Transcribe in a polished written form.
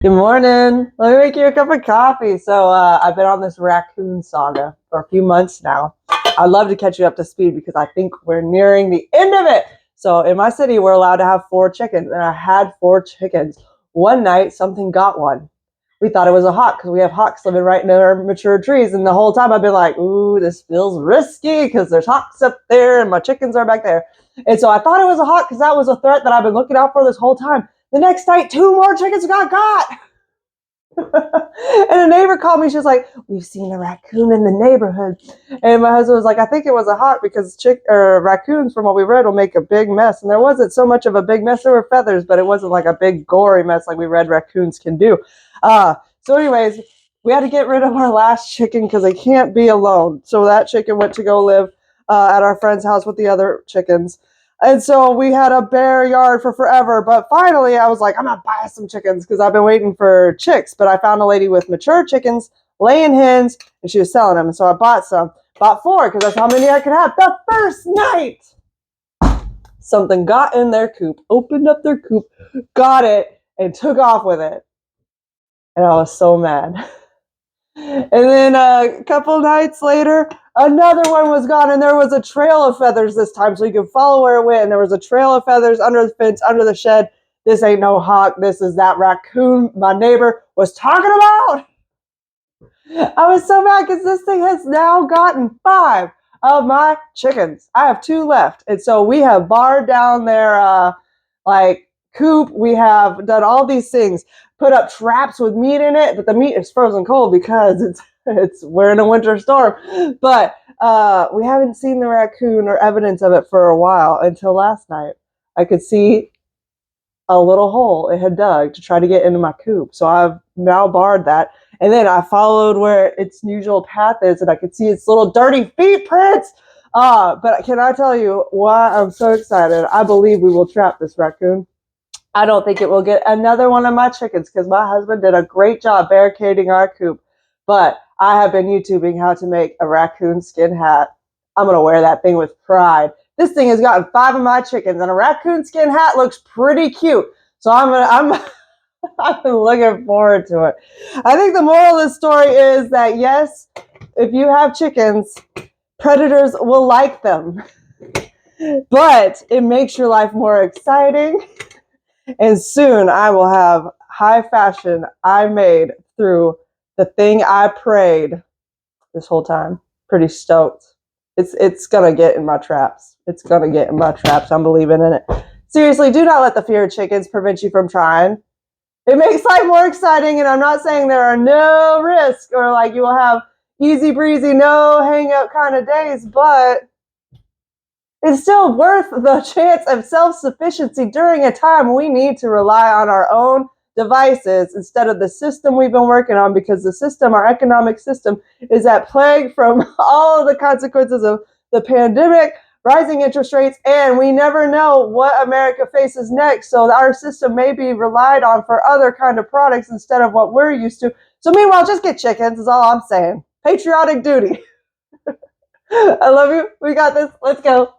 Good morning. Let me make you a cup of coffee. I've been on this raccoon saga for a few months now. I'd love to catch you up to speed because I think we're nearing the end of it. So in my city, we're allowed to have 4 chickens, and I had 4 chickens. One night, something got one. We thought it was a hawk because we have hawks living right in our mature trees. And the whole time I've been like, ooh, this feels risky because there's hawks up there and my chickens are back there. And so I thought it was a hawk because that was a threat that I've been looking out for this whole time. The next night, 2 more chickens got. And a neighbor called me. She's like, "We've seen a raccoon in the neighborhood." And my husband was like, "I think it was a hawk because raccoons, from what we read, will make a big mess." And there wasn't so much of a big mess. There were feathers, but it wasn't like a big gory mess like we read raccoons can do. Anyways, we had to get rid of our last chicken because they can't be alone. So that chicken went to go live at our friend's house with the other chickens. And so we had a bare yard for forever. But finally, I was like, I'm going to buy some chickens because I've been waiting for chicks. But I found a lady with mature chickens, laying hens, and she was selling them. And so I bought some. Bought 4 because that's how many I could have. The first night, something got in their coop, opened up their coop, got it, and took off with it. And I was so mad. And then a couple nights later, another one was gone, and there was a trail of feathers this time, so you could follow where it went. And there was a trail of feathers under the fence, under the shed. This ain't no hawk. This is that raccoon my neighbor was talking about. I was so mad because this thing has now gotten 5 of my chickens. I have 2 left, and so we have barred down their coop. We have done all these things, put up traps with meat in it, but the meat is frozen cold because we're in a winter storm. But we haven't seen the raccoon or evidence of it for a while until last night. I could see a little hole it had dug to try to get into my coop. So I've now barred that. And then I followed where its usual path is, and I could see its little dirty feet prints. But can I tell you why I'm so excited? I believe we will trap this raccoon. I don't think it will get another one of my chickens because my husband did a great job barricading our coop. But I have been YouTubing how to make a raccoon skin hat. I'm going to wear that thing with pride. This thing has gotten 5 of my chickens, and a raccoon skin hat looks pretty cute. So I'm looking forward to it. I think the moral of the story is that yes, if you have chickens, predators will like them. But it makes your life more exciting. And soon I will have high fashion I made through the thing I prayed this whole time. Pretty stoked. It's gonna get in my traps. It's gonna get in my traps. I'm believing in it. Seriously, do not let the fear of chickens prevent you from trying. It makes life more exciting, and I'm not saying there are no risks or like you will have easy breezy, no hang up kind of days, but it's still worth the chance of self-sufficiency during a time we need to rely on our own devices instead of the system we've been working on, because the system, our economic system, is at plague from all of the consequences of the pandemic, rising interest rates, and we never know what America faces next. So our system may be relied on for other kind of products instead of what we're used to. So meanwhile, just get chickens is all I'm saying. Patriotic duty. I love you. We got this. Let's go.